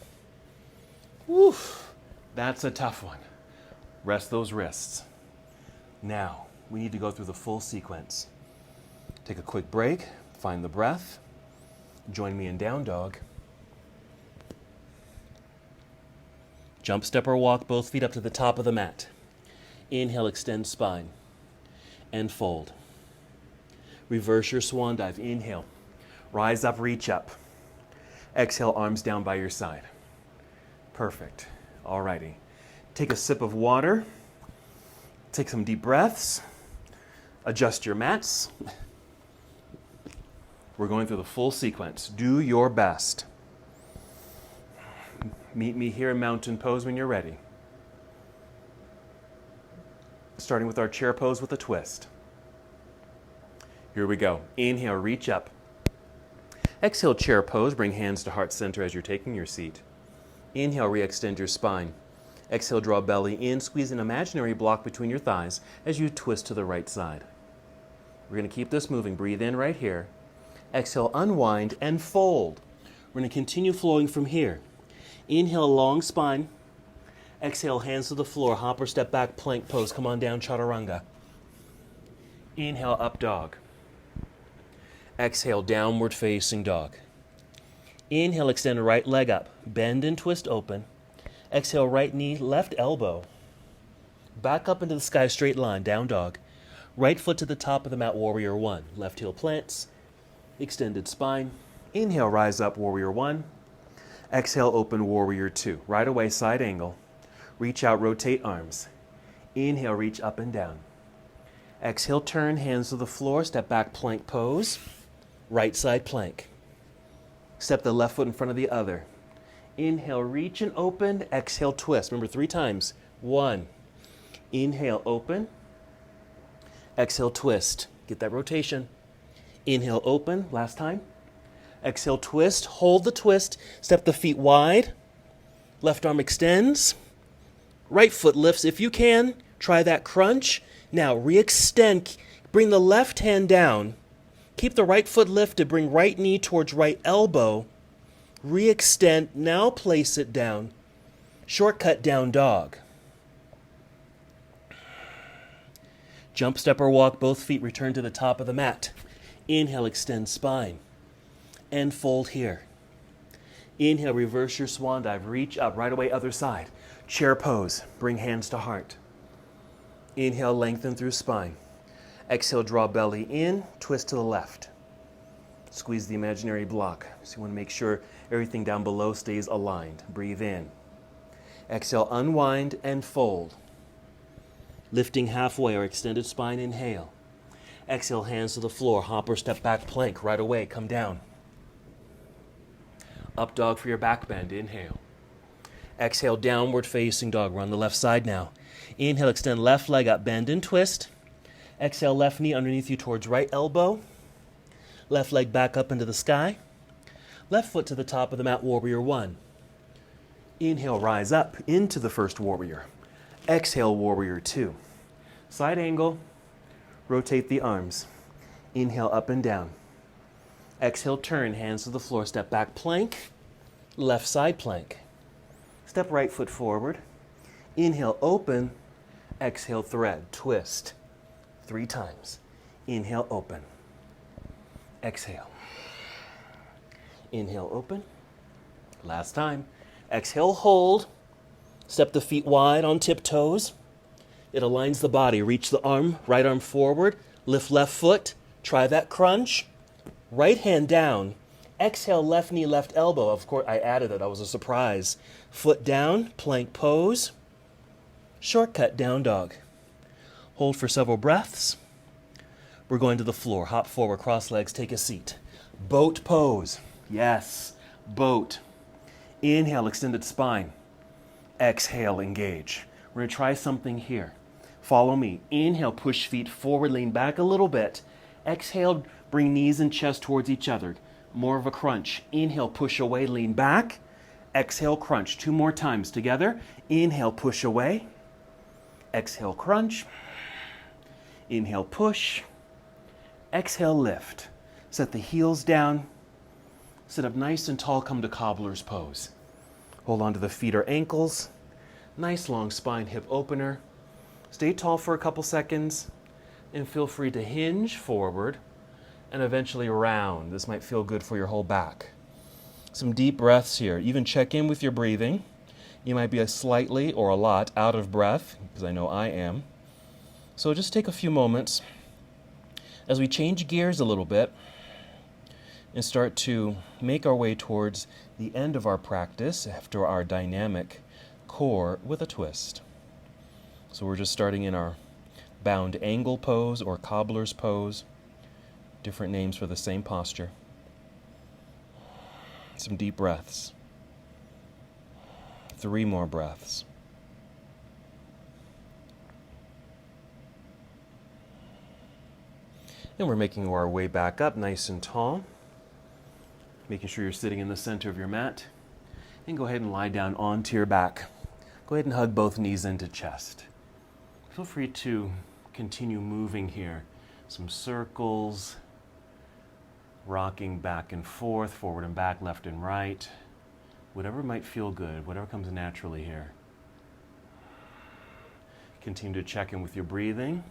Whew. That's a tough one. Rest those wrists. Now, we need to go through the full sequence. Take a quick break. Find the breath. Join me in down dog. Jump, step, or walk both feet up to the top of the mat. Inhale, extend spine. And fold. Reverse your swan dive. Inhale. Rise up, reach up. Exhale, arms down by your side. Perfect. Alrighty. Take a sip of water. Take some deep breaths. Adjust your mats. We're going through the full sequence. Do your best. Meet me here in mountain pose when you're ready. Starting with our chair pose with a twist. Here we go. Inhale, reach up. Exhale, chair pose. Bring hands to heart center as you're taking your seat. Inhale, re-extend your spine. Exhale, draw belly in. Squeeze an imaginary block between your thighs as you twist to the right side. We're going to keep this moving. Breathe in right here. Exhale, unwind and fold. We're going to continue flowing from here. Inhale, long spine. Exhale, hands to the floor. Hop or step back, plank pose. Come on down, chaturanga. Inhale, up dog. Exhale, downward facing dog. Inhale, extend right leg up. Bend and twist open. Exhale, right knee, left elbow. Back up into the sky, straight line, down dog. Right foot to the top of the mat, warrior one. Left heel plants. Extended spine. Inhale, rise up, warrior one. Exhale, open, warrior two. Right away, side angle. Reach out, rotate arms. Inhale, reach up and down. Exhale, turn, hands to the floor, step back, plank pose. Right side plank. Step the left foot in front of the other. Inhale, reach and open. Exhale, twist. Remember, 3 times. 1. Inhale, open. Exhale, twist. Get that rotation. Inhale, open. Last time. Exhale, twist. Hold the twist. Step the feet wide. Left arm extends. Right foot lifts if you can. Try that crunch. Now, re-extend. Bring the left hand down. Keep the right foot lifted. Bring right knee towards right elbow. Re-extend. Now place it down. Shortcut down dog. Jump, step, or walk. Both feet return to the top of the mat. Inhale, extend spine. And fold here. Inhale, reverse your swan dive. Reach up. Right away, other side. Chair pose. Bring hands to heart. Inhale, lengthen through spine. Exhale, draw belly in. Twist to the left. Squeeze the imaginary block. So you want to make sure everything down below stays aligned. Breathe in. Exhale, unwind and fold. Lifting halfway or extended spine, inhale. Exhale, hands to the floor. Hop or step back plank. Right away, come down. Up dog for your back bend. Inhale. Exhale, downward facing dog. We're on the left side now. Inhale, extend left leg up. Bend and twist. Exhale, left knee underneath you towards right elbow. Left leg back up into the sky. Left foot to the top of the mat, warrior one. Inhale, rise up into the first warrior. Exhale, warrior two. Side angle, rotate the arms. Inhale, up and down. Exhale, turn, hands to the floor, step back, plank. Left side plank. Step right foot forward. Inhale, open. Exhale, thread, twist. 3 times. Inhale, open. Exhale. Inhale, open. Last time. Exhale, hold. Step the feet wide on tiptoes. It aligns the body. Reach the arm, right arm forward. Lift left foot. Try that crunch. Right hand down. Exhale, left knee, left elbow. Of course, I added it. That was a surprise. Foot down, plank pose. Shortcut, down dog. Hold for several breaths. We're going to the floor. Hop forward, cross legs, take a seat. Boat pose. Yes, boat. Inhale, extended spine. Exhale, engage. We're going to try something here. Follow me. Inhale, push feet forward, lean back a little bit. Exhale, bring knees and chest towards each other. More of a crunch. Inhale, push away, lean back. Exhale, crunch. 2 more times together. Inhale, push away. Exhale, crunch. Inhale, push. Exhale, lift. Set the heels down. Sit up nice and tall, come to cobbler's pose. Hold on to the feet or ankles. Nice long spine, hip opener. Stay tall for a couple seconds and feel free to hinge forward and eventually round. This might feel good for your whole back. Some deep breaths here. Even check in with your breathing. You might be a slightly or a lot out of breath, because I know I am. So just take a few moments as we change gears a little bit and start to make our way towards the end of our practice after our dynamic core with a twist. So we're just starting in our bound angle pose or cobbler's pose. Different names for the same posture. Some deep breaths. 3 more breaths. And we're making our way back up nice and tall. Making sure you're sitting in the center of your mat. And go ahead and lie down onto your back. Go ahead and hug both knees into chest. Feel free to continue moving here. Some circles, rocking back and forth, forward and back, left and right. Whatever might feel good, whatever comes naturally here. Continue to check in with your breathing.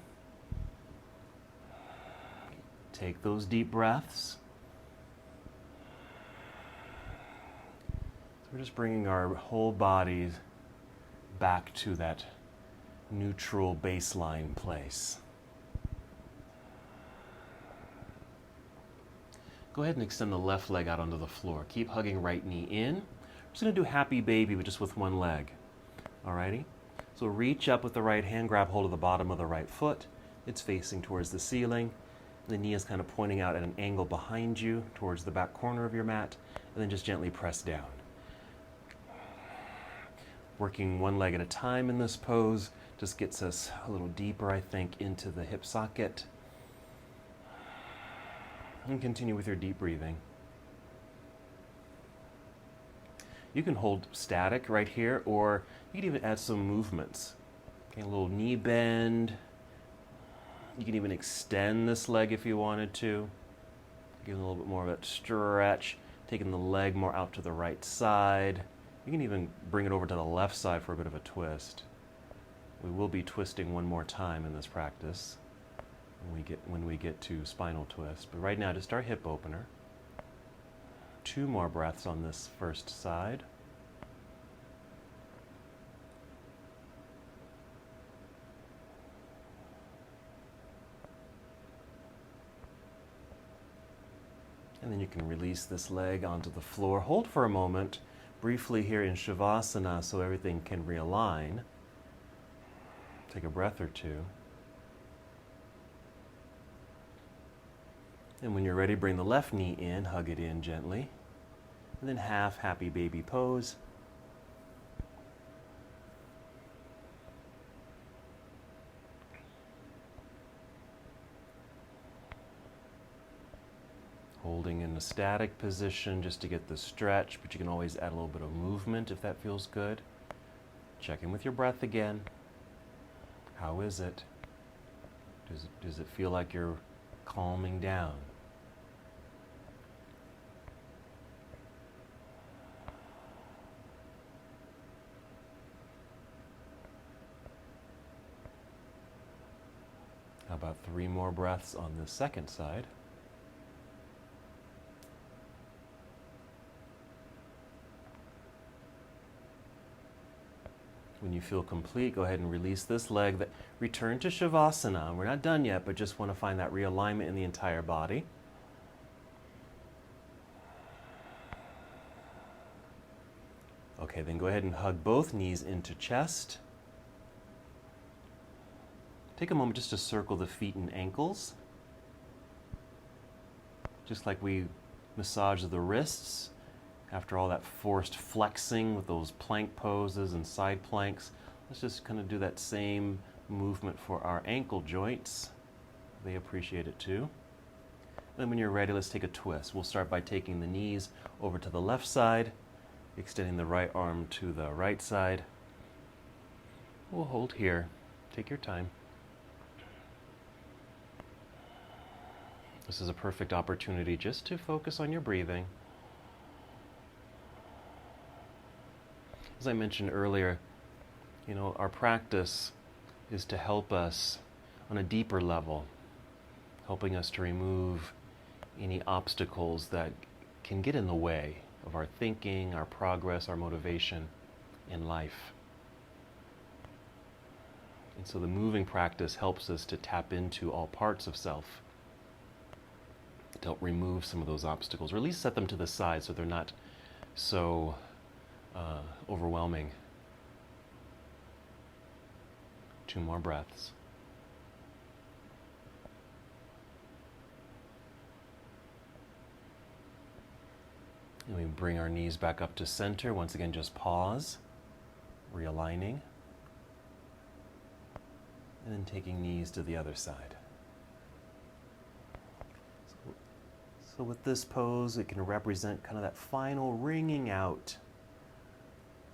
Take those deep breaths. So we're just bringing our whole body back to that neutral baseline place. Go ahead and extend the left leg out onto the floor. Keep hugging right knee in. We're just going to do happy baby, but just with one leg. Alrighty? So reach up with the right hand, grab hold of the bottom of the right foot. It's facing towards the ceiling. The knee is kind of pointing out at an angle behind you towards the back corner of your mat, and then just gently press down. Working one leg at a time in this pose just gets us a little deeper, I think, into the hip socket. And continue with your deep breathing. You can hold static right here, or you can even add some movements. Okay, a little knee bend. You can even extend this leg if you wanted to. Give it a little bit more of that stretch, taking the leg more out to the right side. You can even bring it over to the left side for a bit of a twist. We will be twisting one more time in this practice when we get to spinal twist. But right now, just our hip opener. 2 more breaths on this first side. And then you can release this leg onto the floor. Hold for a moment, briefly here in Shavasana, so everything can realign. Take a breath or 2. And when you're ready, bring the left knee in, hug it in gently. And then half happy baby pose. Holding in a static position just to get the stretch, but you can always add a little bit of movement if that feels good. Check in with your breath again. How is it? Does it feel like you're calming down? How about 3 more breaths on the second side? When you feel complete, go ahead and release this leg. Return to Shavasana. We're not done yet, but just want to find that realignment in the entire body. Okay, then go ahead and hug both knees into chest. Take a moment just to circle the feet and ankles. Just like we massage the wrists. After all that forced flexing with those plank poses and side planks, let's just kind of do that same movement for our ankle joints. They appreciate it too. Then when you're ready, let's take a twist. We'll start by taking the knees over to the left side, extending the right arm to the right side. We'll hold here. Take your time. This is a perfect opportunity just to focus on your breathing. As I mentioned earlier, our practice is to help us on a deeper level, helping us to remove any obstacles that can get in the way of our thinking, our progress, our motivation in life. And so the moving practice helps us to tap into all parts of self, to help remove some of those obstacles, or at least set them to the side so they're not so overwhelming. 2 more breaths. And we bring our knees back up to center. Once again, just pause, realigning, and then taking knees to the other side. So with this pose, it can represent kind of that final wringing out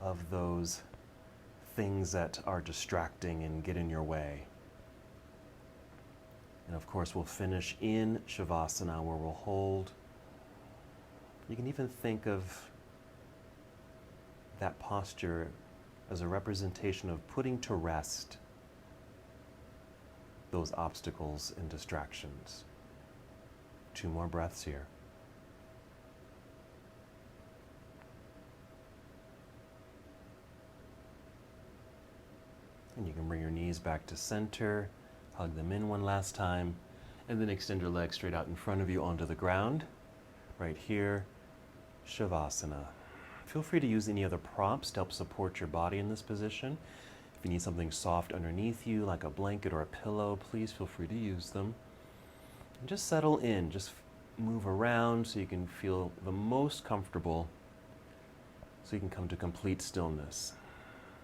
of those things that are distracting and get in your way. And of course, we'll finish in Shavasana, where we'll hold. You can even think of that posture as a representation of putting to rest those obstacles and distractions. 2 more breaths here. And you can bring your knees back to center, hug them in one last time, and then extend your legs straight out in front of you onto the ground. Right here, Shavasana. Feel free to use any other props to help support your body in this position. If you need something soft underneath you, like a blanket or a pillow, please feel free to use them. And just settle in, just move around so you can feel the most comfortable, so you can come to complete stillness.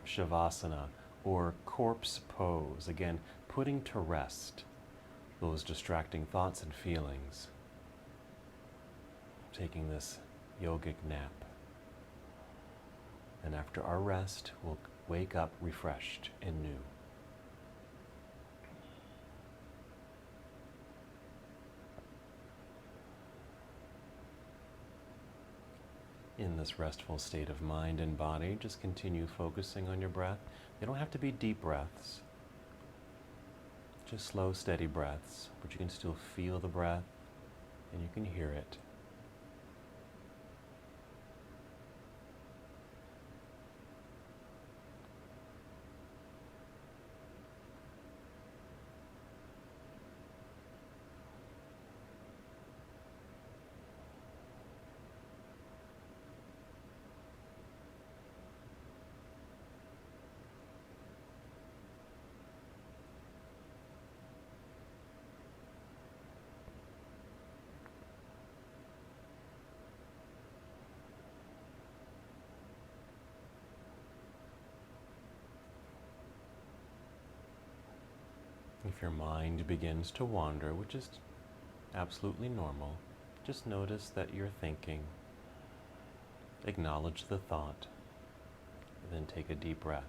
Shavasana, or corpse pose. Again, putting to rest those distracting thoughts and feelings. Taking this yogic nap. And after our rest, we'll wake up refreshed and new. In this restful state of mind and body, just continue focusing on your breath. They don't have to be deep breaths, just slow, steady breaths, but you can still feel the breath and you can hear it. If your mind begins to wander, which is absolutely normal, Just notice that you're thinking. Acknowledge the thought. And then take a deep breath,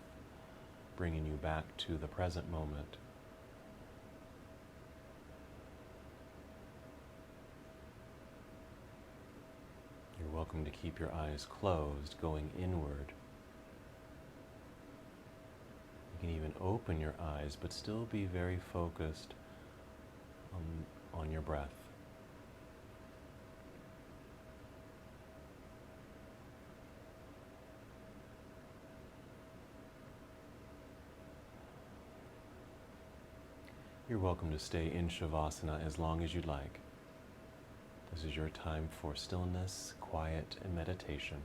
bringing you back to the present moment. You're welcome to keep your eyes closed, going inward. You can even open your eyes, but still be very focused on your breath. You're welcome to stay in Shavasana as long as you'd like. This is your time for stillness, quiet, and meditation.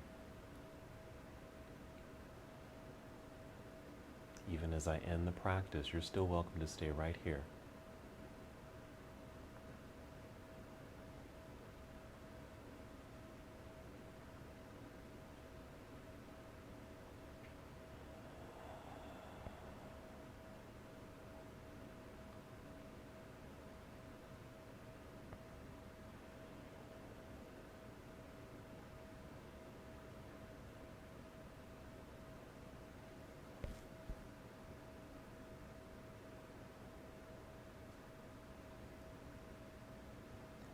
Even as I end the practice, you're still welcome to stay right here.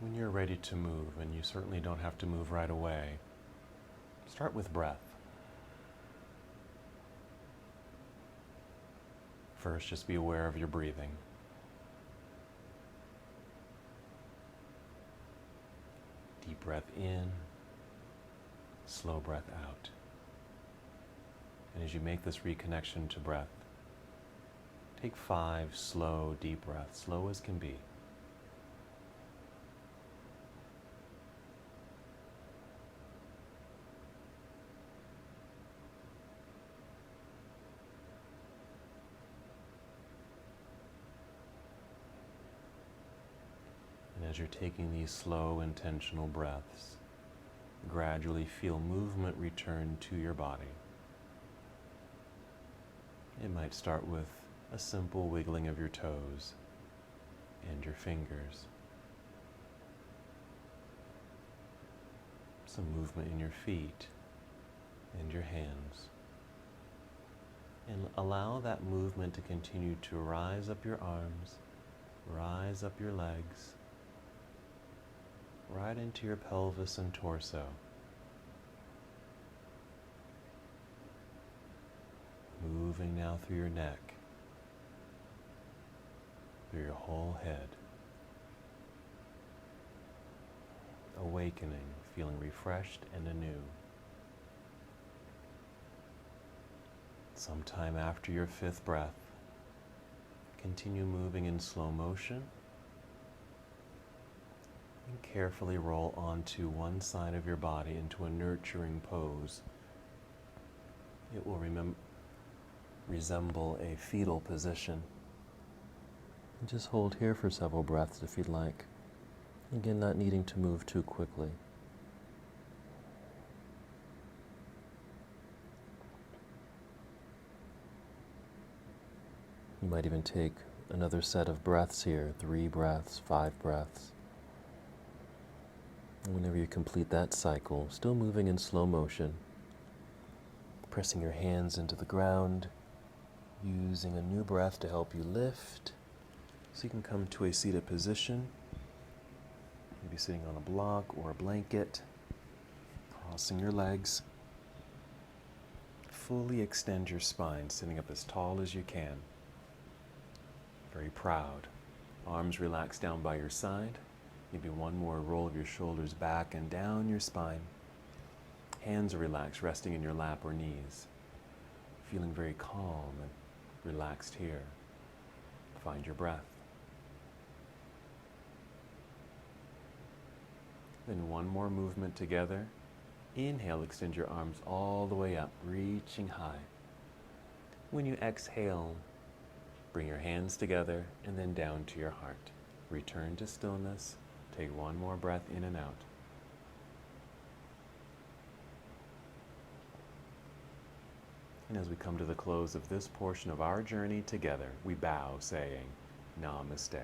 When you're ready to move, and you certainly don't have to move right away, start with breath. First, just be aware of your breathing. Deep breath in, slow breath out. And as you make this reconnection to breath, take 5 slow, deep breaths, slow as can be. As you're taking these slow, intentional breaths, gradually feel movement return to your body. It might start with a simple wiggling of your toes and your fingers. Some movement in your feet and your hands. And allow that movement to continue to rise up your arms, rise up your legs, right into your pelvis and torso. Moving now through your neck, through your whole head. Awakening, feeling refreshed and anew. Sometime after your 5th breath, continue moving in slow motion. And carefully roll onto one side of your body into a nurturing pose. It will resemble a fetal position. And just hold here for several breaths if you'd like. Again, not needing to move too quickly. You might even take another set of breaths here, 3 breaths, 5 breaths. Whenever you complete that cycle, still moving in slow motion, pressing your hands into the ground, using a new breath to help you lift, so you can come to a seated position, maybe sitting on a block or a blanket, crossing your legs. Fully extend your spine, sitting up as tall as you can. Very proud. Arms relaxed down by your side. Maybe one more roll of your shoulders back and down your spine. Hands are relaxed, resting in your lap or knees. Feeling very calm and relaxed here. Find your breath. Then one more movement together. Inhale, extend your arms all the way up, reaching high. When you exhale, bring your hands together and then down to your heart. Return to stillness. Take one more breath in and out. And as we come to the close of this portion of our journey together, we bow saying, Namaste.